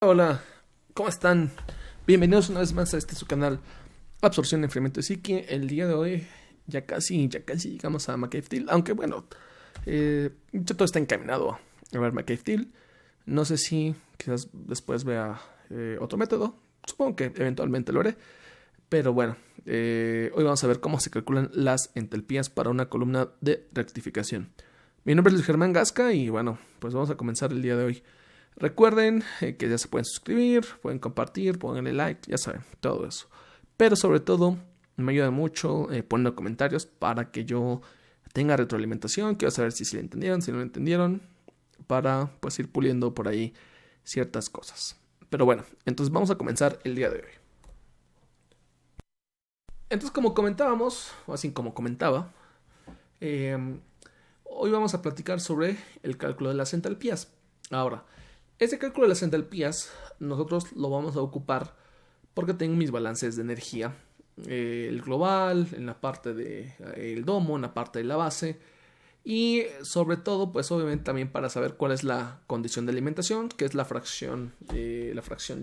Hola, ¿cómo están? Bienvenidos una vez más a su canal Absorción, Enfriamiento y Psique. El día de hoy ya casi llegamos a McCabe Deal, aunque bueno, ya todo está encaminado a ver McCabe Deal. No sé si quizás después vea otro método, supongo que eventualmente lo haré, pero bueno, hoy vamos a ver cómo se calculan las entalpías para una columna de rectificación. Mi nombre es Luis Germán Gasca y bueno, pues vamos a comenzar el día de hoy. Recuerden que ya se pueden suscribir, pueden compartir, pónganle like, ya saben, todo eso. Pero sobre todo, me ayuda mucho poniendo comentarios para que yo tenga retroalimentación. Quiero saber si lo entendieron, si no lo entendieron, para pues ir puliendo por ahí ciertas cosas. Pero bueno, entonces vamos a comenzar el día de hoy. Entonces, como comentábamos, o así como comentaba, hoy vamos a platicar sobre el cálculo de las entalpías. Ahora, este cálculo de las entalpías nosotros lo vamos a ocupar porque tengo mis balances de energía, el global, en la parte del domo, en la parte de la base y sobre todo pues obviamente también para saber cuál es la condición de alimentación, que es la fracción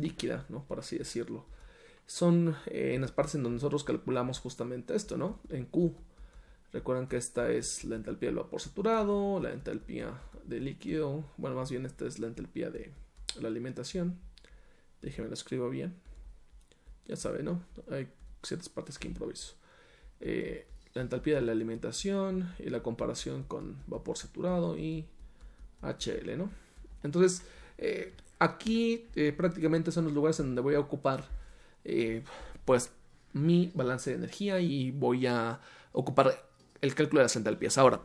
líquida, ¿no? Por así decirlo. Son en las partes en donde nosotros calculamos justamente esto, ¿no? En Q. Recuerden que esta es la entalpía del vapor saturado, la entalpía de líquido. Bueno, más bien esta es la entalpía de la alimentación. Déjenme lo escribo bien. Ya saben, ¿no? Hay ciertas partes que improviso. La entalpía de la alimentación y la comparación con vapor saturado y HL, ¿no? Entonces, aquí prácticamente son los lugares en donde voy a ocupar pues mi balance de energía y voy a ocupar el cálculo de las entalpías. Ahora,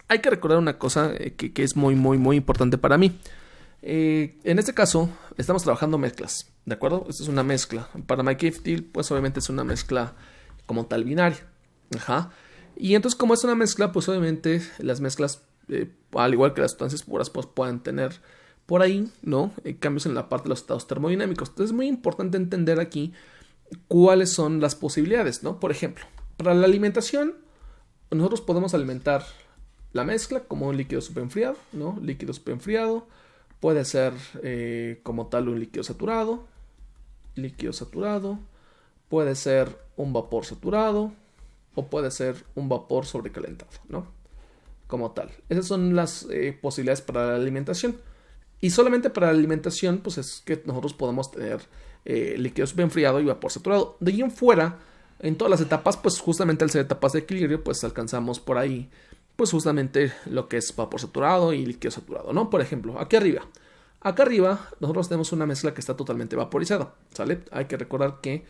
hay que recordar una cosa que es muy importante para mí. En este caso, estamos trabajando mezclas, ¿de acuerdo? Esta es una mezcla. Para McCabe Deal, pues obviamente es una mezcla como tal binaria. Ajá. Y entonces, como es una mezcla, pues obviamente las mezclas, al igual que las sustancias puras, pues pueden tener por ahí, ¿no? Cambios en la parte de los estados termodinámicos. Entonces, es muy importante entender aquí cuáles son las posibilidades, ¿no? Por ejemplo, para la alimentación, nosotros podemos alimentar la mezcla como un líquido superenfriado, ¿no? Líquido superenfriado puede ser como tal un líquido saturado, puede ser un vapor saturado o puede ser un vapor sobrecalentado, ¿no? Como tal. Esas son las posibilidades para la alimentación. Y solamente para la alimentación, pues es que nosotros podemos tener líquido superenfriado y vapor saturado. De ahí en fuera, en todas las etapas, pues justamente al ser etapas de equilibrio, pues alcanzamos por ahí, pues justamente lo que es vapor saturado y líquido saturado, ¿no? Por ejemplo, acá arriba nosotros tenemos una mezcla que está totalmente vaporizada, ¿sale? Hay que recordar que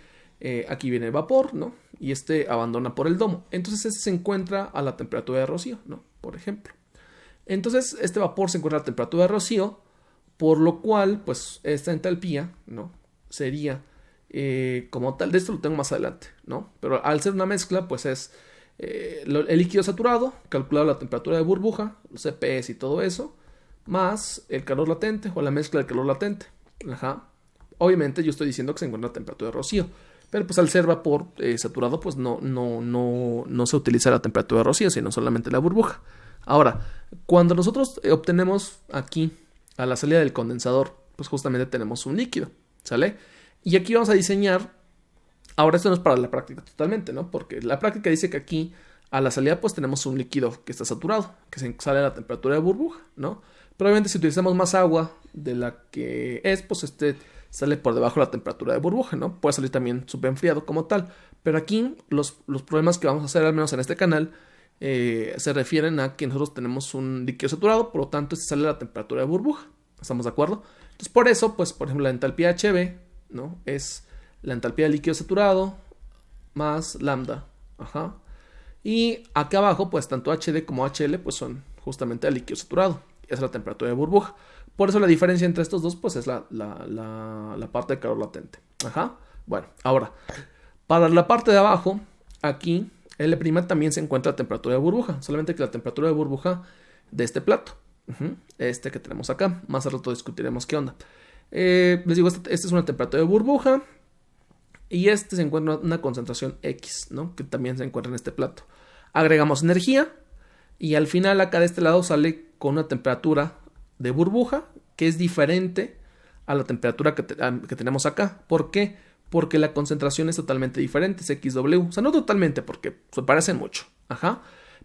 aquí viene el vapor, ¿no? Y este abandona por el domo. Entonces este se encuentra a la temperatura de rocío, ¿no? Por ejemplo. Entonces este vapor se encuentra a la temperatura de rocío, por lo cual, pues esta entalpía, ¿no? Sería como tal, de esto lo tengo más adelante, ¿no? Pero al ser una mezcla, pues es el líquido saturado, calculado a la temperatura de burbuja, los CPS y todo eso, más el calor latente o la mezcla del calor latente. Ajá. Obviamente yo estoy diciendo que se encuentra a temperatura de rocío, pero pues al ser vapor saturado, pues no se utiliza la temperatura de rocío, sino solamente la burbuja. Ahora, cuando nosotros obtenemos aquí a la salida del condensador, pues justamente tenemos un líquido, ¿sale? Y aquí vamos a diseñar. Ahora esto no es para la práctica totalmente, ¿no? Porque la práctica dice que aquí a la salida pues tenemos un líquido que está saturado, que sale a la temperatura de burbuja, ¿no? Pero obviamente si utilizamos más agua de la que es, pues este sale por debajo de la temperatura de burbuja, ¿no? Puede salir también superenfriado como tal. Pero aquí los problemas que vamos a hacer, al menos en este canal, se refieren a que nosotros tenemos un líquido saturado, por lo tanto este sale a la temperatura de burbuja. ¿Estamos de acuerdo? Entonces por eso, pues por ejemplo la entalpía HB, ¿no? Es la entalpía de líquido saturado más lambda. Ajá. Y acá abajo, pues tanto HD como HL pues son justamente el líquido saturado. Es la temperatura de burbuja. Por eso la diferencia entre estos dos pues es la parte de calor latente. Ajá. Bueno, ahora, para la parte de abajo, aquí L' también se encuentra a temperatura de burbuja. Solamente que la temperatura de burbuja de este plato. Este que tenemos acá. Más al rato discutiremos qué onda. Les digo, esta es una temperatura de burbuja. Y este se encuentra una concentración X, ¿no? Que también se encuentra en este plato. Agregamos energía. Y al final acá de este lado sale con una temperatura de burbuja que es diferente a la temperatura que tenemos acá. ¿Por qué? Porque la concentración es totalmente diferente, es XW. O sea, no totalmente, porque se parecen mucho. Ajá.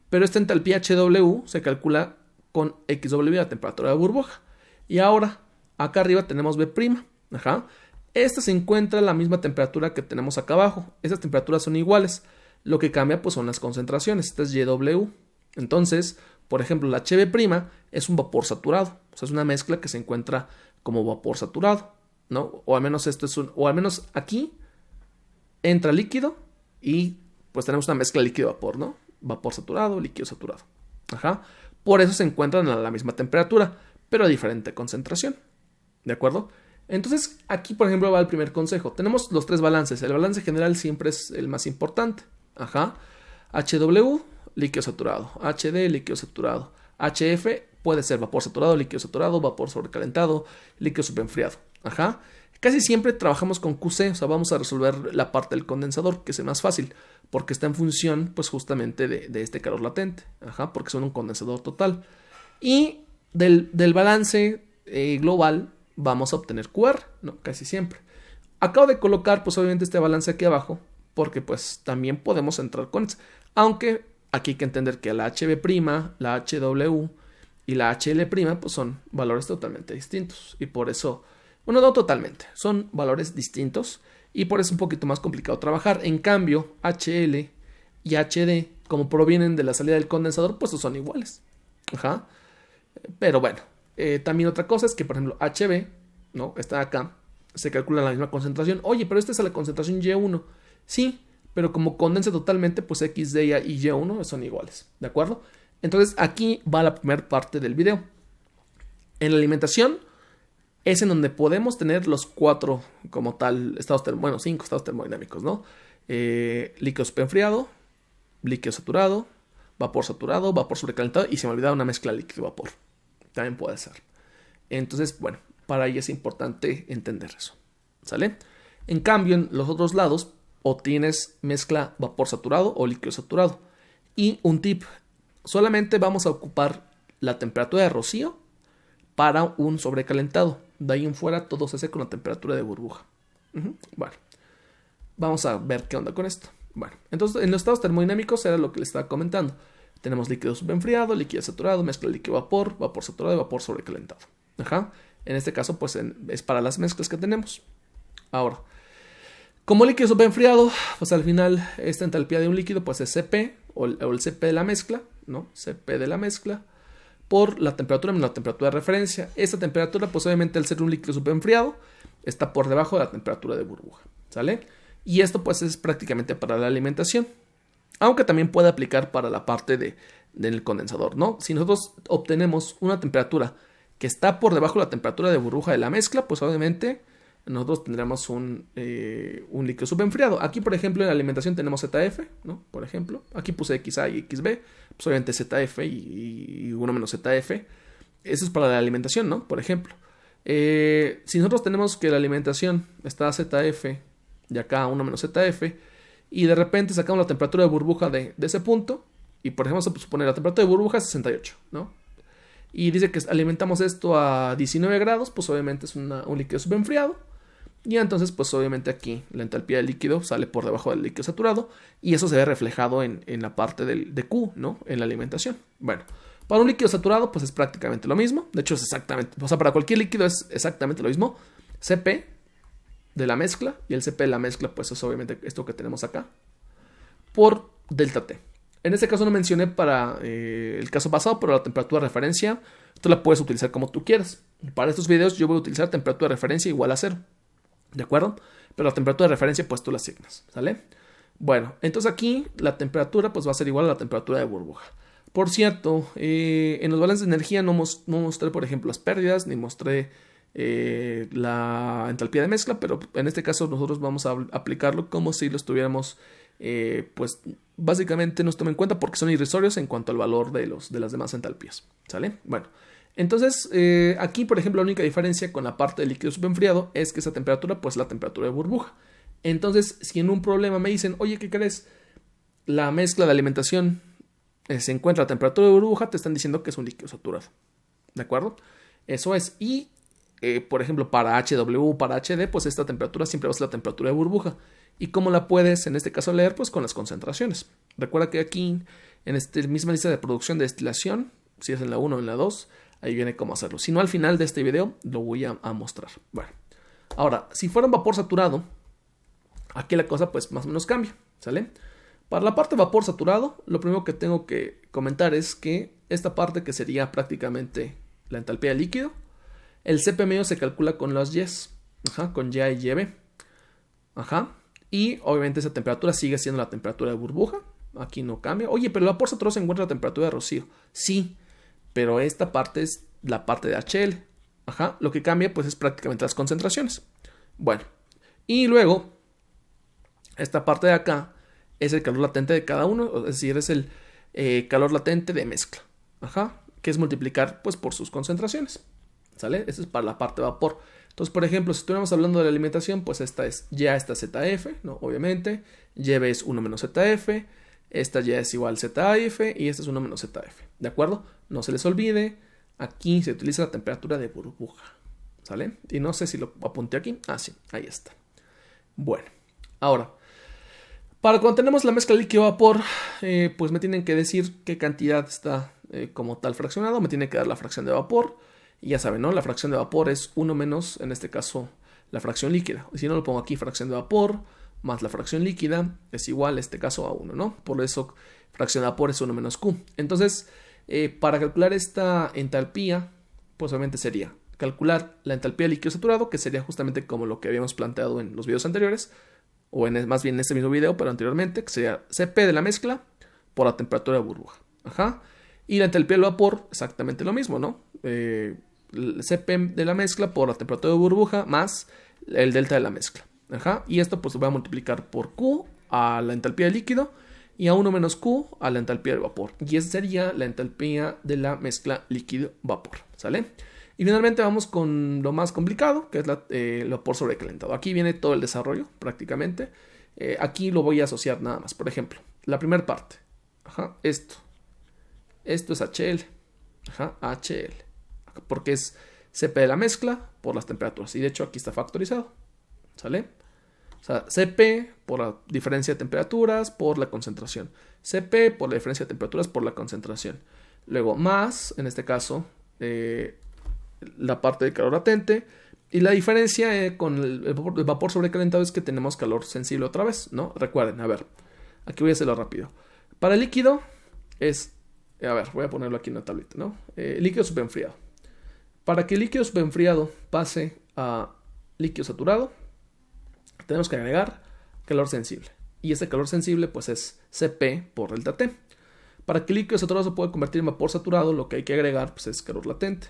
Pero esta entalpía HW se calcula con XW, la temperatura de burbuja. Y ahora, acá arriba tenemos B'. Ajá. Esta se encuentra a la misma temperatura que tenemos acá abajo. Estas temperaturas son iguales. Lo que cambia pues son las concentraciones. Esta es YW. Entonces, por ejemplo, la HB' es un vapor saturado. O sea, es una mezcla que se encuentra como vapor saturado, ¿no? O al menos o al menos aquí entra líquido y pues tenemos una mezcla líquido-vapor, ¿no? Vapor saturado, líquido saturado. Ajá. Por eso se encuentran a la misma temperatura, pero a diferente concentración. ¿De acuerdo? Entonces, aquí, por ejemplo, va el primer consejo. Tenemos los tres balances. El balance general siempre es el más importante. Ajá. HW, líquido saturado. HD, líquido saturado. HF puede ser vapor saturado, líquido saturado, vapor sobrecalentado, líquido superenfriado. Ajá. Casi siempre trabajamos con QC, o sea, vamos a resolver la parte del condensador, que es el más fácil, porque está en función, pues, justamente de este calor latente. Ajá, porque son un condensador total. Y del balance global vamos a obtener QR, ¿no? Casi siempre. Acabo de colocar, pues, obviamente este balance aquí abajo, porque, pues, también podemos entrar con eso. Aunque aquí hay que entender que la HB', la HW y la HL', pues, son valores totalmente distintos. Y por eso, bueno, no totalmente, son valores distintos. Y por eso es un poquito más complicado trabajar. En cambio, HL y HD, como provienen de la salida del condensador, pues son iguales. Ajá. Pero bueno, también otra cosa es que, por ejemplo, HB, ¿no? Está acá, se calcula la misma concentración. Oye, pero esta es la concentración Y1. Sí, pero como condensa totalmente, pues XD y Y1 son iguales. ¿De acuerdo? Entonces, aquí va la primera parte del video. En la alimentación es en donde podemos tener los 4 como tal estados, 5 estados termodinámicos, ¿no? Líquido superenfriado, líquido saturado, vapor sobrecalentado y se me olvidaba una mezcla líquido-vapor. También puede ser. Entonces, bueno, para ahí es importante entender eso. ¿Sale? En cambio, en los otros lados, o tienes mezcla vapor saturado o líquido saturado. Y un tip, solamente vamos a ocupar la temperatura de rocío para un sobrecalentado. De ahí en fuera todo se hace con la temperatura de burbuja. Bueno, vamos a ver qué onda con esto. Bueno, entonces en los estados termodinámicos era lo que les estaba comentando. Tenemos líquido superenfriado, líquido saturado, mezcla líquido-vapor, vapor saturado y vapor sobrecalentado. Ajá. En este caso, pues es para las mezclas que tenemos. Ahora, como líquido superenfriado, pues al final esta entalpía de un líquido pues es Cp o el Cp de la mezcla, ¿no? Cp de la mezcla por la temperatura menos la temperatura de referencia. Esta temperatura, pues obviamente al ser un líquido superenfriado, está por debajo de la temperatura de burbuja, ¿sale? Y esto pues es prácticamente para la alimentación, aunque también puede aplicar para la parte del condensador, ¿no? Si nosotros obtenemos una temperatura que está por debajo de la temperatura de burbuja de la mezcla, pues obviamente nosotros tendremos un líquido superenfriado. Aquí, por ejemplo, en la alimentación tenemos ZF, ¿no? Por ejemplo, aquí puse XA y XB, pues obviamente ZF y 1 menos ZF. Eso es para la alimentación, ¿no? Por ejemplo. Si nosotros tenemos que la alimentación está ZF y acá 1 menos ZF, y de repente sacamos la temperatura de burbuja de ese punto, y por ejemplo, vamos a suponer la temperatura de burbuja es 68, ¿no? Y dice que alimentamos esto a 19 grados, pues obviamente es un líquido superenfriado. Y entonces, pues obviamente aquí la entalpía del líquido sale por debajo del líquido saturado. Y eso se ve reflejado en la parte de Q, ¿no? En la alimentación. Bueno, para un líquido saturado, pues es prácticamente lo mismo. De hecho, es exactamente, o sea, para cualquier líquido es exactamente lo mismo. Cp de la mezcla, y el Cp de la mezcla, pues es obviamente esto que tenemos acá, por delta T. En este caso no mencioné para el caso pasado, pero la temperatura de referencia tú la puedes utilizar como tú quieras. Para estos videos yo voy a utilizar temperatura de referencia igual a 0. ¿De acuerdo? Pero la temperatura de referencia pues tú la asignas. ¿Sale? Bueno, entonces aquí la temperatura pues va a ser igual a la temperatura de burbuja. Por cierto, en los balances de energía no mostré, por ejemplo, las pérdidas, ni mostré la entalpía de mezcla, pero en este caso nosotros vamos a aplicarlo como si lo estuviéramos, pues básicamente nos toma en cuenta porque son irrisorios en cuanto al valor de las demás entalpías. ¿Sale? Bueno, entonces aquí, por ejemplo, la única diferencia con la parte del líquido superenfriado es que esa temperatura, pues la temperatura de burbuja. Entonces, si en un problema me dicen, oye, ¿qué crees? La mezcla de alimentación se encuentra a temperatura de burbuja, te están diciendo que es un líquido saturado. ¿De acuerdo? Eso es. Y por ejemplo, para HW, para HD, pues esta temperatura siempre va a ser la temperatura de burbuja. ¿Y cómo la puedes, en este caso, leer? Pues con las concentraciones. Recuerda que aquí, en esta misma lista de producción de destilación, si es en la 1 o en la 2, ahí viene cómo hacerlo. Si no, al final de este video lo voy a mostrar. Bueno, ahora, si fuera un vapor saturado, aquí la cosa pues más o menos cambia, ¿sale? Para la parte de vapor saturado, lo primero que tengo que comentar es que esta parte que sería prácticamente la entalpía del líquido, el Cp medio se calcula con las Y's, con Y y YB. Y obviamente esa temperatura sigue siendo la temperatura de burbuja. Aquí no cambia. Oye, pero el vapor saturado se encuentra a la temperatura de rocío. Sí, pero esta parte es la parte de HL. Lo que cambia pues es prácticamente las concentraciones. Bueno, y luego esta parte de acá es el calor latente de cada uno. Es decir, es el calor latente de mezcla. Que es multiplicar pues por sus concentraciones. ¿Sale? Eso es para la parte de vapor. Entonces, por ejemplo, si estuviéramos hablando de la alimentación, pues esta es ya esta ZF, ¿no? Obviamente. YB es 1 menos ZF. Esta ya es igual ZAF y esta es 1 menos ZF. ¿De acuerdo? No se les olvide. Aquí se utiliza la temperatura de burbuja. ¿Sale? Y no sé si lo apunté aquí. Ah, sí. Ahí está. Bueno. Ahora, para cuando tenemos la mezcla líquido-vapor, pues me tienen que decir qué cantidad está como tal fraccionado. Me tiene que dar la fracción de vapor. Y ya saben, ¿no? La fracción de vapor es 1 menos, en este caso, la fracción líquida. Si no, lo pongo aquí, fracción de vapor más la fracción líquida es igual, en este caso, a 1, ¿no? Por eso, fracción de vapor es 1 menos Q. Entonces, para calcular esta entalpía, pues obviamente sería calcular la entalpía de líquido saturado, que sería justamente como lo que habíamos planteado en los videos anteriores, o más bien en este mismo video, pero anteriormente, que sería Cp de la mezcla por la temperatura de burbuja. Y la entalpía del vapor, exactamente lo mismo, ¿no? El Cp de la mezcla por la temperatura de burbuja más el delta de la mezcla. Y esto pues lo voy a multiplicar por Q a la entalpía del líquido y a 1 menos Q a la entalpía del vapor. Y esa sería la entalpía de la mezcla líquido-vapor. ¿Sale? Y finalmente vamos con lo más complicado, que es el vapor sobrecalentado. Aquí viene todo el desarrollo prácticamente. Aquí lo voy a asociar nada más. Por ejemplo, la primera parte. Esto es HL. HL. Porque es Cp de la mezcla por las temperaturas. Y de hecho aquí está factorizado. ¿Sale? O sea, Cp por la diferencia de temperaturas por la concentración. Cp por la diferencia de temperaturas por la concentración. Luego más, en este caso, la parte de calor latente. Y la diferencia con el vapor sobrecalentado es que tenemos calor sensible otra vez, ¿no? Recuerden, a ver, aquí voy a hacerlo rápido. Para el líquido es, a ver, voy a ponerlo aquí en la tablita, ¿no? Líquido superenfriado. Para que el líquido superenfriado pase a líquido saturado, tenemos que agregar calor sensible. Y ese calor sensible pues es Cp por delta T. Para que el líquido saturado se pueda convertir en vapor saturado, lo que hay que agregar pues es calor latente.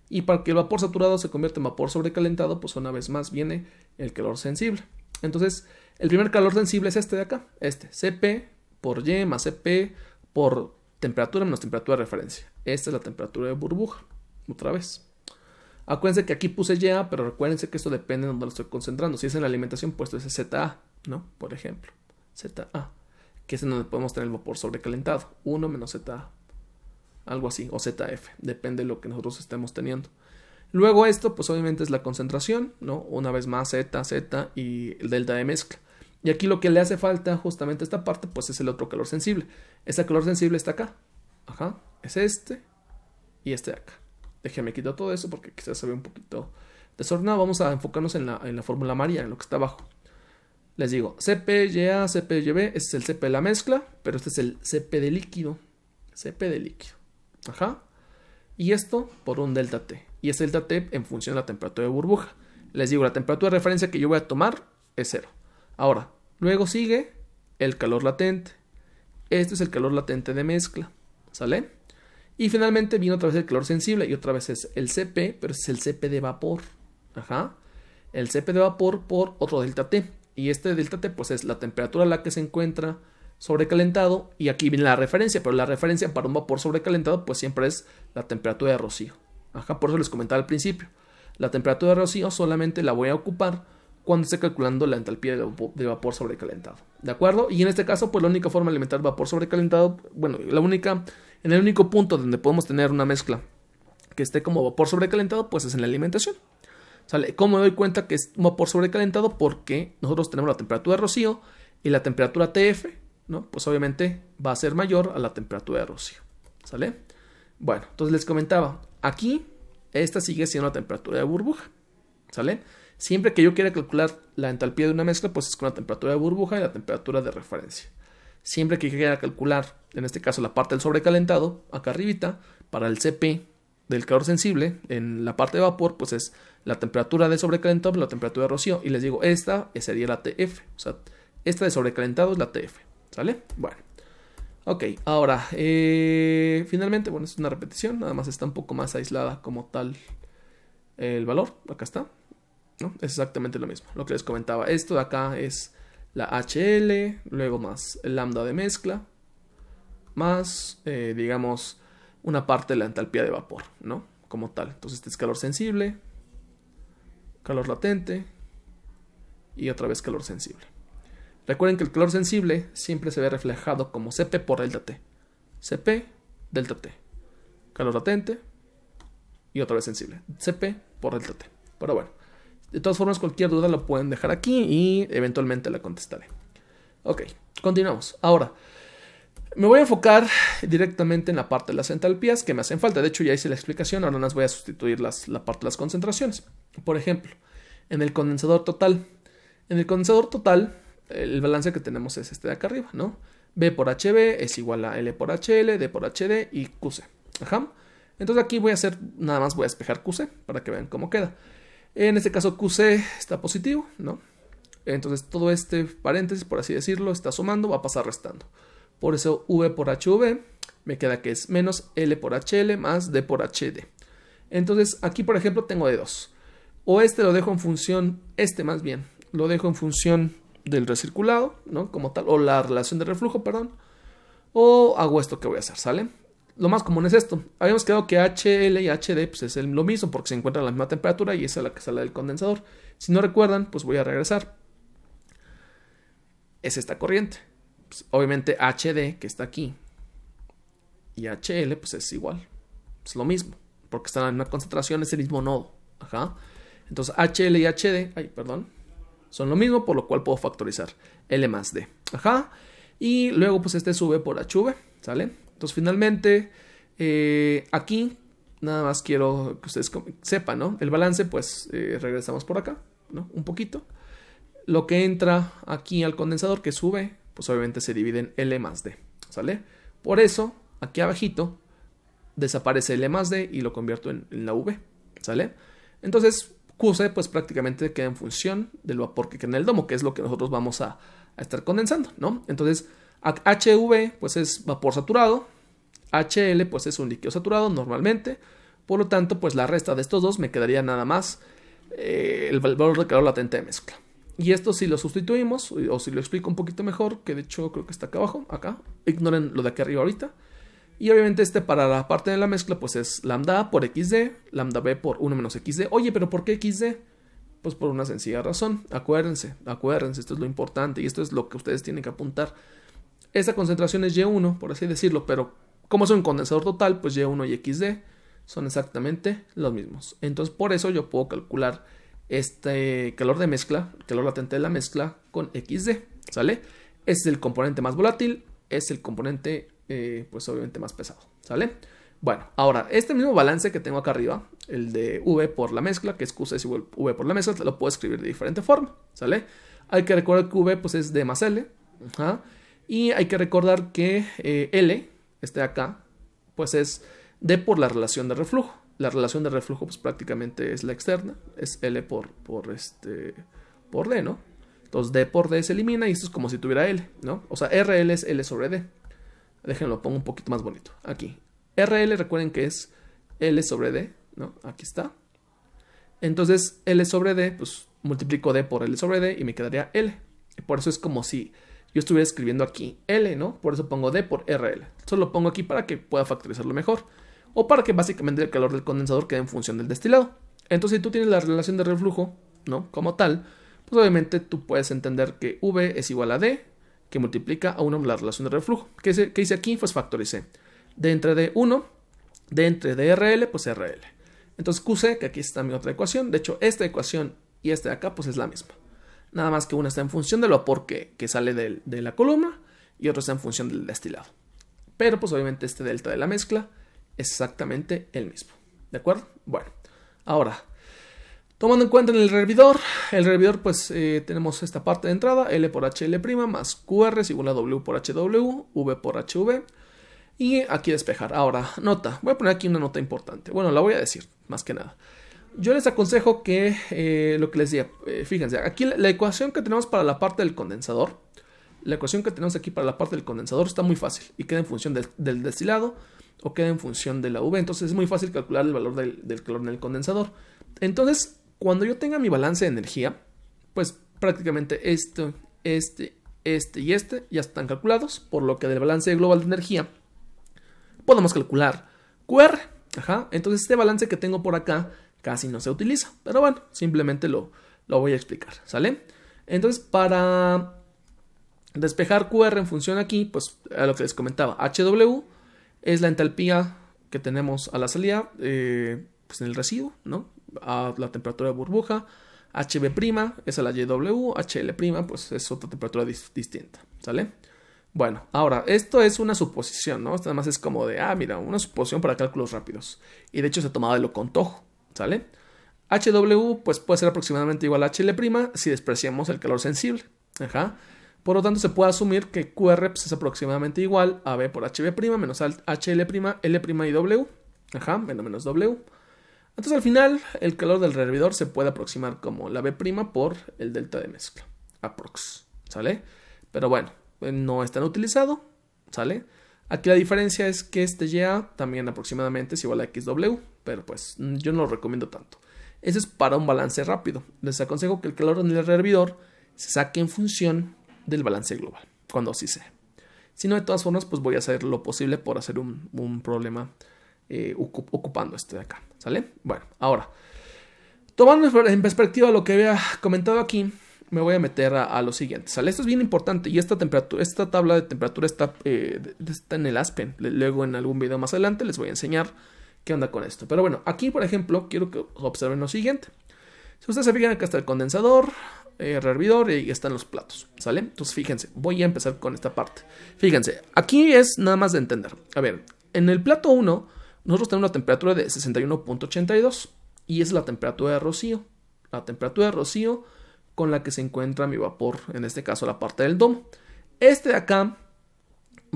Y para que el vapor saturado se convierta en vapor sobrecalentado, pues una vez más viene el calor sensible. Entonces, el primer calor sensible es este de acá. Cp por Y más Cp por temperatura menos temperatura de referencia. Esta es la temperatura de burbuja. Otra vez. Acuérdense que aquí puse Ya, pero recuérdense que esto depende de donde lo estoy concentrando. Si es en la alimentación, pues esto es ZA, ¿no? Por ejemplo, ZA, que es en donde podemos tener el vapor sobrecalentado. 1 menos ZA, algo así, o ZF, depende de lo que nosotros estemos teniendo. Luego esto, pues obviamente es la concentración, ¿no? Una vez más Z y el delta de mezcla. Y aquí lo que le hace falta justamente a esta parte, pues es el otro calor sensible. Este calor sensible está acá. Es este y este de acá. Déjenme quitar todo eso porque quizás se ve un poquito desordenado. Vamos a enfocarnos en la fórmula amarilla, en lo que está abajo. Les digo, CpYA, CpYB, este es el Cp de la mezcla, pero este es el Cp de líquido. Cp de líquido. Y esto por un delta T. Y este delta T en función de la temperatura de burbuja. Les digo, la temperatura de referencia que yo voy a tomar es 0. Ahora, luego sigue el calor latente. Este es el calor latente de mezcla. ¿Sale? Y finalmente viene otra vez el calor sensible y otra vez es el Cp, pero es el Cp de vapor. El Cp de vapor por otro delta T. Y este delta T pues es la temperatura a la que se encuentra sobrecalentado y aquí viene la referencia, pero la referencia para un vapor sobrecalentado pues siempre es la temperatura de rocío. Por eso les comentaba al principio. La temperatura de rocío solamente la voy a ocupar cuando esté calculando la entalpía de vapor sobrecalentado. ¿De acuerdo? Y en este caso pues la única forma de alimentar vapor sobrecalentado, bueno, en el único punto donde podemos tener una mezcla que esté como vapor sobrecalentado, pues es en la alimentación. ¿Sale? ¿Cómo me doy cuenta que es un vapor sobrecalentado? Porque nosotros tenemos la temperatura de rocío y la temperatura TF, ¿no? Pues obviamente va a ser mayor a la temperatura de rocío. ¿Sale? Bueno, entonces les comentaba, aquí esta sigue siendo la temperatura de burbuja. ¿Sale? Siempre que yo quiera calcular la entalpía de una mezcla, pues es con la temperatura de burbuja y la temperatura de referencia. Siempre que quiera calcular, en este caso la parte del sobrecalentado, acá arribita, para el CP del calor sensible, en la parte de vapor, pues es la temperatura de sobrecalentado y la temperatura de rocío. Y les digo, esta sería la TF. O sea, esta de sobrecalentado es la TF. ¿Sale? Bueno. Ok, ahora, finalmente, bueno, es una repetición, nada más está un poco más aislada como tal el valor. Acá está, ¿no? Es exactamente lo mismo, lo que les comentaba. Esto de acá es la HL, luego más el lambda de mezcla, más, digamos, una parte de la entalpía de vapor, ¿no? Como tal. Entonces este es calor sensible, calor latente y otra vez calor sensible. Recuerden que el calor sensible siempre se ve reflejado como Cp por delta T. Cp delta T. Calor latente y otra vez sensible. Cp por delta T. Pero bueno, de todas formas cualquier duda lo pueden dejar aquí y eventualmente la contestaré. Ok, continuamos. Ahora, me voy a enfocar directamente en la parte de las entalpías que me hacen falta. De hecho ya hice la explicación, ahora no las voy a sustituir la parte de las concentraciones. Por ejemplo, en el condensador total. En el condensador total, el balance que tenemos es este de acá arriba, ¿no? B por HB es igual a L por HL, D por HD y QC. Ajá. Entonces aquí voy a hacer, nada más voy a despejar QC para que vean cómo queda. En este caso QC está positivo, ¿no? Entonces todo este paréntesis, por así decirlo, está sumando, va a pasar restando. Por eso V por HV me queda que es menos L por HL más D por HD. Entonces aquí, por ejemplo, tengo de dos. O este lo dejo en función, más bien, lo dejo en función del recirculado, ¿no? Como tal, o la relación de reflujo, perdón. O hago esto que voy a hacer, ¿sale? Lo más común es esto. Habíamos quedado que HL y HD pues es lo mismo porque se encuentran a la misma temperatura y esa es la que sale del condensador. Si no recuerdan, pues voy a regresar. Es esta corriente. Pues, obviamente HD, que está aquí, y HL, pues es igual. Es lo mismo, porque están en una concentración, es el mismo nodo. Ajá. Entonces HL y HD, son lo mismo, por lo cual puedo factorizar L más D. Ajá. Y luego pues este sube por HV, ¿sale? Entonces finalmente, aquí nada más quiero que ustedes sepan, ¿no? El balance, pues regresamos por acá, ¿no? Un poquito. Lo que entra aquí al condensador, que sube, pues obviamente se divide en L más D, ¿sale? Por eso, aquí abajito, desaparece L más D y lo convierto en la V, ¿sale? Entonces, QC, pues prácticamente queda en función del vapor que queda en el domo, que es lo que nosotros vamos a estar condensando, ¿no? Entonces, HV, pues es vapor saturado, HL, pues es un líquido saturado normalmente, por lo tanto, pues la resta de estos dos me quedaría nada más el valor de calor latente de mezcla. Y esto si lo sustituimos, o si lo explico un poquito mejor, que de hecho creo que está acá abajo, acá, ignoren lo de aquí arriba ahorita. Y obviamente para la parte de la mezcla pues es lambda A por XD, lambda B por 1 menos XD. Oye, ¿pero por qué XD? Pues por una sencilla razón. Acuérdense, esto es lo importante y esto es lo que ustedes tienen que apuntar. Esta concentración es Y1, por así decirlo, pero como es un condensador total, pues Y1 y XD son exactamente los mismos. Entonces por eso yo puedo calcular este calor de mezcla, calor latente de la mezcla con XD, ¿sale? Es el componente más volátil, es el componente pues obviamente más pesado, ¿sale? Bueno, ahora, este mismo balance que tengo acá arriba, el de V por la mezcla, que es QC es igual a V por la mezcla, lo puedo escribir de diferente forma, ¿sale? Hay que recordar que V pues es D más L, ¿ajá? Y hay que recordar que L, este de acá, pues es D por la relación de reflujo. La relación de reflujo pues prácticamente es la externa, es L por D, ¿no? Entonces D por D se elimina y esto es como si tuviera L, ¿no? O sea, RL es L sobre D. Déjenlo, pongo un poquito más bonito. Aquí. RL recuerden que es L sobre D, ¿no? Aquí está. Entonces L sobre D, pues multiplico D por L sobre D y me quedaría L. Por eso es como si yo estuviera escribiendo aquí L, ¿no? Por eso pongo D por RL. Solo lo pongo aquí para que pueda factorizarlo mejor. O para que básicamente el calor del condensador quede en función del destilado. Entonces si tú tienes la relación de reflujo, ¿no? Como tal, pues obviamente tú puedes entender que V es igual a D, que multiplica a 1 la relación de reflujo. ¿Qué hice aquí? Pues factoricé. D entre D 1 D entre DRL, pues RL. Entonces QC, que aquí está mi otra ecuación. De hecho, esta ecuación y esta de acá, pues es la misma. Nada más que una está en función del vapor que sale de la columna y otra está en función del destilado. Pero pues obviamente este delta de la mezcla es exactamente el mismo. ¿De acuerdo? Bueno, ahora, tomando en cuenta en el hervidor pues tenemos esta parte de entrada, L por HL' más QR es igual a W por HW, V por HV. Y aquí despejar. Ahora, nota. Voy a poner aquí una nota importante. Bueno, la voy a decir, más que nada. Yo les aconsejo que, lo que les decía, fíjense, aquí la ecuación que tenemos para la parte del condensador, la ecuación que tenemos aquí para la parte del condensador está muy fácil y queda en función del destilado o queda en función de la V. Entonces es muy fácil calcular el valor del calor en el condensador. Entonces, cuando yo tenga mi balance de energía, pues prácticamente este y este ya están calculados, por lo que del balance global de energía podemos calcular QR. Entonces este balance que tengo por acá casi no se utiliza. Pero bueno, simplemente lo voy a explicar. ¿Sale? Entonces para despejar QR en función aquí, pues a lo que les comentaba, HW es la entalpía que tenemos a la salida, pues en el residuo, ¿no? A la temperatura de burbuja. HB' es a la YW, HL' pues es otra temperatura distinta. ¿Sale? Bueno, ahora, esto es una suposición, ¿no? Esto además es como de, mira, una suposición para cálculos rápidos. Y de hecho se tomaba de lo contojo, ¿sale? HW, pues puede ser aproximadamente igual a HL' si despreciamos el calor sensible. Por lo tanto, se puede asumir que QR pues, es aproximadamente igual a V por HB' menos HL', L' y W. Menos W. Entonces, al final, el calor del rehervidor se puede aproximar como la V' por el delta de mezcla. Aprox, ¿sale? Pero bueno, no es tan utilizado, ¿sale? Aquí la diferencia es que este YA también aproximadamente es igual a XW, pero pues yo no lo recomiendo tanto. Ese es para un balance rápido. Les aconsejo que el calor en el rehervidor se saque en función del balance global, cuando así sea. Si no, de todas formas, pues voy a hacer lo posible por hacer un problema ocupando este de acá, ¿sale? Bueno, ahora, tomando en perspectiva lo que había comentado aquí, me voy a meter a lo siguiente, ¿sale? Esto es bien importante y esta tabla de temperatura está en el Aspen. Luego en algún video más adelante les voy a enseñar qué onda con esto. Pero bueno, aquí por ejemplo quiero que observen lo siguiente. Si ustedes se fijan, acá está el condensador, rehervidor y están los platos, ¿sale? Entonces fíjense, voy a empezar con esta parte. Fíjense, aquí es nada más de entender. A ver, en el plato 1 nosotros tenemos una temperatura de 61.82 y es la temperatura de rocío. La temperatura de rocío con la que se encuentra mi vapor, en este caso la parte del domo. Este de acá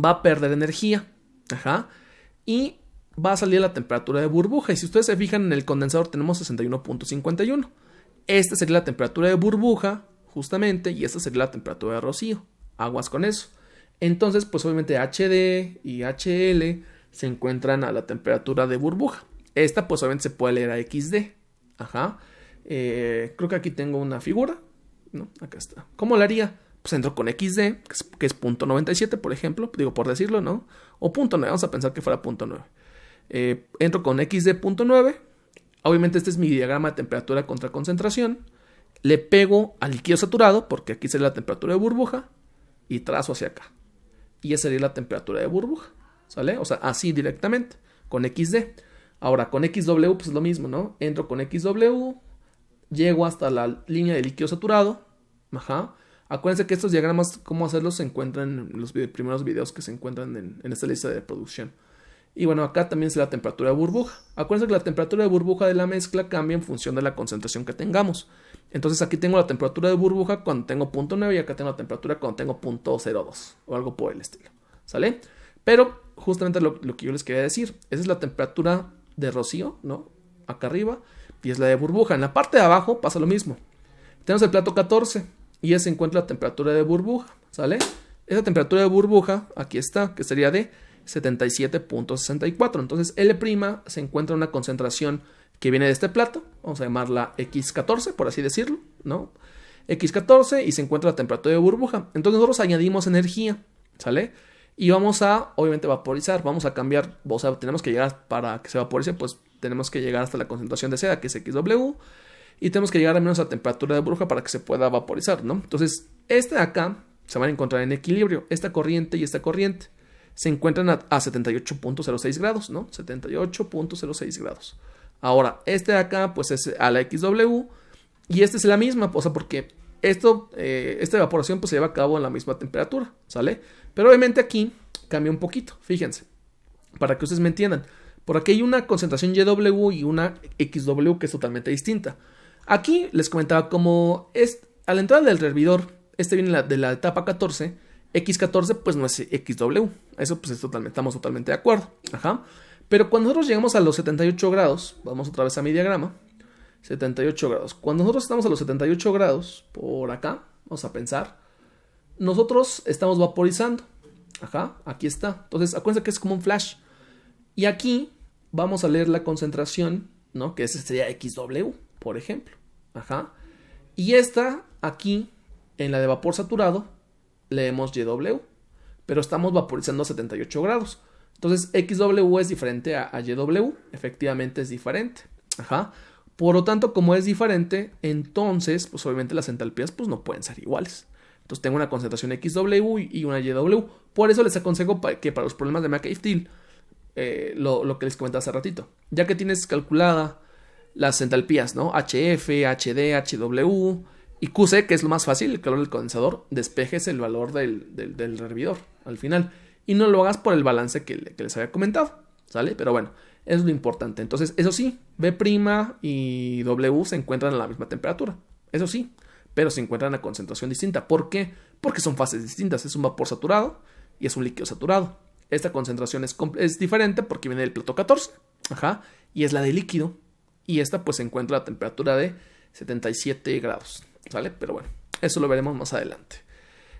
va a perder energía, y va a salir la temperatura de burbuja. Y si ustedes se fijan, en el condensador tenemos 61.51. Esta sería la temperatura de burbuja, justamente, y esta sería la temperatura de rocío. Aguas con eso. Entonces, pues obviamente HD y HL se encuentran a la temperatura de burbuja. Esta, pues obviamente se puede leer a XD. Creo que aquí tengo una figura, ¿no? Acá está. ¿Cómo la haría? Pues entro con XD, que es 0.97, por ejemplo, digo por decirlo, ¿no? O 0.9, vamos a pensar que fuera 0.9. Entro con XD.9. Obviamente este es mi diagrama de temperatura contra concentración. Le pego al líquido saturado, porque aquí sería la temperatura de burbuja, y trazo hacia acá. Y esa sería la temperatura de burbuja, ¿sale? O sea, así directamente, con XD. Ahora, con XW, pues es lo mismo, ¿no? Entro con XW, llego hasta la línea de líquido saturado. Acuérdense que estos diagramas, cómo hacerlos, se encuentran en los primeros videos que se encuentran en esta lista de producción. Y bueno, acá también es la temperatura de burbuja. Acuérdense que la temperatura de burbuja de la mezcla cambia en función de la concentración que tengamos. Entonces aquí tengo la temperatura de burbuja cuando tengo 0.9 y acá tengo la temperatura cuando tengo 0.02 o algo por el estilo, ¿sale? Pero justamente lo que yo les quería decir, esa es la temperatura de rocío, ¿no? Acá arriba, y es la de burbuja. En la parte de abajo pasa lo mismo. Tenemos el plato 14 y ya se encuentra la temperatura de burbuja, ¿sale? Esa temperatura de burbuja, aquí está, que sería de 77.64. Entonces L' se encuentra en una concentración que viene de este plato, vamos a llamarla X14, por así decirlo, ¿no? X14, y se encuentra la temperatura de burbuja. Entonces nosotros añadimos energía, ¿sale? Y vamos a, obviamente, vaporizar, vamos a cambiar, o sea, tenemos que llegar, para que se vaporice, pues tenemos que llegar hasta la concentración de seda, que es XW, y tenemos que llegar al menos a la temperatura de burbuja para que se pueda vaporizar, ¿no? Entonces, este de acá se van a encontrar en equilibrio, esta corriente y esta corriente. se encuentran a 78.06 grados, ¿no? 78.06 grados. Ahora, este de acá, pues es a la XW, y este es la misma, o sea, porque esta evaporación pues se lleva a cabo en la misma temperatura, ¿sale? Pero obviamente aquí cambia un poquito, fíjense, para que ustedes me entiendan. Por aquí hay una concentración YW y una XW que es totalmente distinta. Aquí les comentaba como a la entrada del hervidor, viene de la etapa 14, X14 pues no es XW, eso pues estamos totalmente de acuerdo, ajá. Pero cuando nosotros llegamos a los 78 grados, vamos otra vez a mi diagrama, 78 grados. Cuando nosotros estamos a los 78 grados, por acá, vamos a pensar, nosotros estamos vaporizando. Ajá, aquí está. Entonces, acuérdense que es como un flash. Y aquí vamos a leer la concentración, ¿no? Que ese sería XW, por ejemplo. Ajá. Y esta, aquí, en la de vapor saturado, leemos YW. Pero estamos vaporizando a 78 grados. Entonces, XW es diferente a YW. Efectivamente es diferente. Ajá. Por lo tanto, como es diferente, entonces, pues obviamente las entalpías pues no pueden ser iguales. Entonces tengo una concentración XW y una YW. Por eso les aconsejo que para los problemas de McAfee lo que les comenté hace ratito. Ya que tienes calculada las entalpías, ¿no? HF, HD, HW y QC, que es lo más fácil, el calor del condensador, despejes el valor del hervidor al final. Y no lo hagas por el balance que les había comentado, ¿sale? Pero bueno, eso es lo importante. Entonces, eso sí, B' y W se encuentran a la misma temperatura. Eso sí, pero se encuentran a concentración distinta. ¿Por qué? Porque son fases distintas. Es un vapor saturado y es un líquido saturado. Esta concentración es diferente porque viene del plato 14. Ajá. Y es la de líquido. Y esta pues se encuentra a temperatura de 77 grados. ¿Sale? Pero bueno, eso lo veremos más adelante.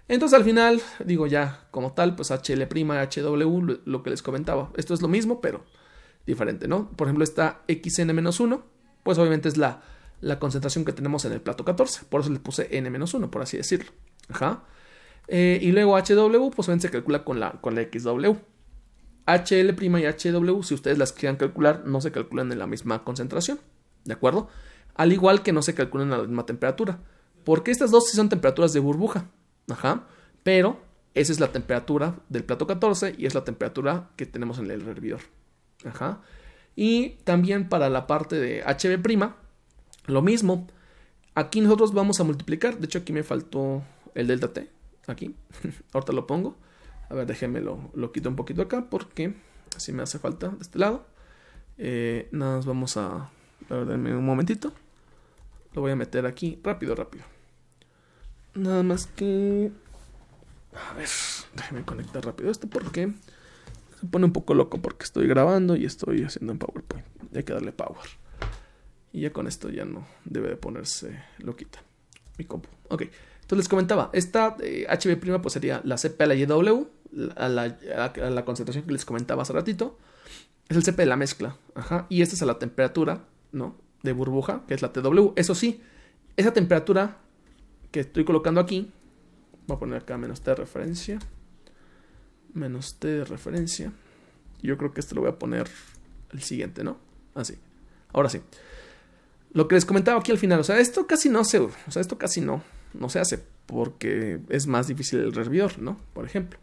Entonces al final, digo ya como tal, pues HL', HW, lo que les comentaba. Esto es lo mismo, pero diferente, ¿no? Por ejemplo, esta XN-1, pues obviamente es la concentración que tenemos en el plato 14. Por eso le puse N-1, por así decirlo. Ajá. Y luego HW, pues obviamente se calcula con la XW. HL' y HW, si ustedes las quieran calcular, no se calculan en la misma concentración. ¿De acuerdo? Al igual que no se calculan a la misma temperatura. Porque estas dos sí son temperaturas de burbuja. Ajá. Pero esa es la temperatura del plato 14 y es la temperatura que tenemos en el hervidor. Ajá. Y también para la parte de HB', lo mismo. Aquí nosotros vamos a multiplicar. De hecho, aquí me faltó el delta T. Aquí. Ahorita lo pongo. A ver, déjenme lo quito un poquito acá porque así me hace falta de este lado. Nada más vamos a ver, denme un momentito. Lo voy a meter aquí. Rápido. Nada más que... A ver, déjenme conectar rápido esto porque se pone un poco loco porque estoy grabando y estoy haciendo en PowerPoint. Hay que darle power. Y ya con esto ya no debe de ponerse loquita mi compu. Ok, entonces les comentaba, esta HB' pues sería la CP a la YW, a la concentración que les comentaba hace ratito. Es el CP de la mezcla, ajá, y esta es a la temperatura, ¿no? De burbuja, que es la TW. Eso sí, esa temperatura que estoy colocando aquí, voy a poner acá menos T de referencia. Menos T de referencia. Yo creo que este lo voy a poner el siguiente, ¿no? Así. Ahora sí. Lo que les comentaba aquí al final, o sea, esto casi no se hace porque es más difícil el hervidor, ¿no? Por ejemplo.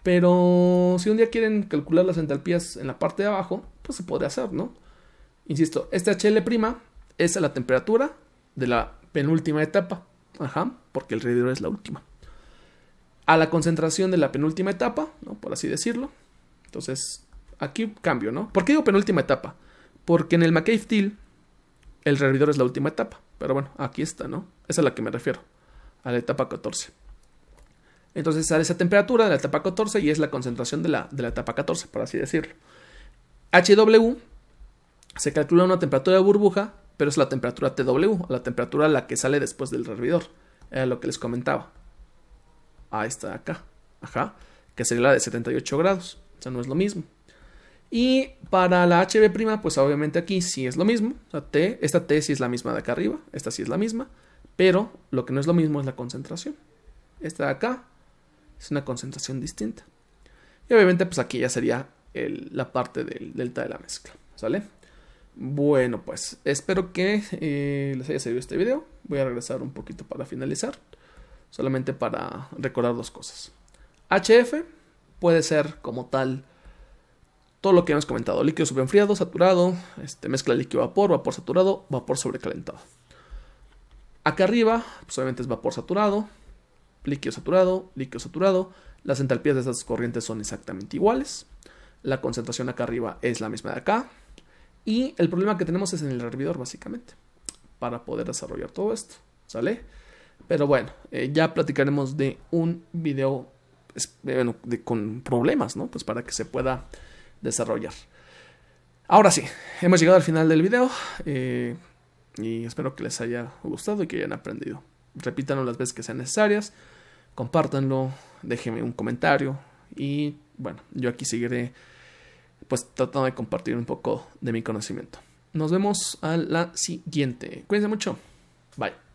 Pero si un día quieren calcular las entalpías en la parte de abajo, pues se podría hacer, ¿no? Insisto, este HL' es a la temperatura de la penúltima etapa. Ajá, porque el hervidor es la última. A la concentración de la penúltima etapa, ¿no? Por así decirlo. Entonces, aquí cambio, ¿no? ¿Por qué digo penúltima etapa? Porque en el McAfee el hervidor es la última etapa. Pero bueno, aquí está, ¿no? Esa es a la que me refiero. A la etapa 14. Entonces sale esa temperatura de la etapa 14 y es la concentración de la etapa 14, por así decirlo. HW se calcula una temperatura de burbuja, pero es la temperatura TW, la temperatura a la que sale después del hervidor. Era lo que les comentaba. Ahí está acá. Ajá. Que sería la de 78 grados. O sea, no es lo mismo. Y para la HB', pues obviamente aquí sí es lo mismo. O sea, esta T sí es la misma de acá arriba. Esta sí es la misma. Pero lo que no es lo mismo es la concentración. Esta de acá es una concentración distinta. Y obviamente pues aquí ya sería la parte del delta de la mezcla. ¿Sale? Bueno, pues espero que les haya servido este video. Voy a regresar un poquito para finalizar. Solamente para recordar dos cosas. HF puede ser como tal todo lo que hemos comentado: líquido superenfriado, saturado, mezcla líquido-vapor, vapor saturado, vapor sobrecalentado. Acá arriba, pues obviamente es vapor saturado, líquido saturado, líquido saturado. Las entalpías de estas corrientes son exactamente iguales. La concentración acá arriba es la misma de acá. Y el problema que tenemos es en el hervidor, básicamente, para poder desarrollar todo esto, ¿sale? Pero bueno, ya platicaremos de un video con problemas, ¿no? Pues para que se pueda desarrollar. Ahora sí, hemos llegado al final del video. Y espero que les haya gustado y que hayan aprendido. Repítanlo las veces que sean necesarias. Compártanlo, déjenme un comentario. Y bueno, yo aquí seguiré pues tratando de compartir un poco de mi conocimiento. Nos vemos a la siguiente. Cuídense mucho. Bye.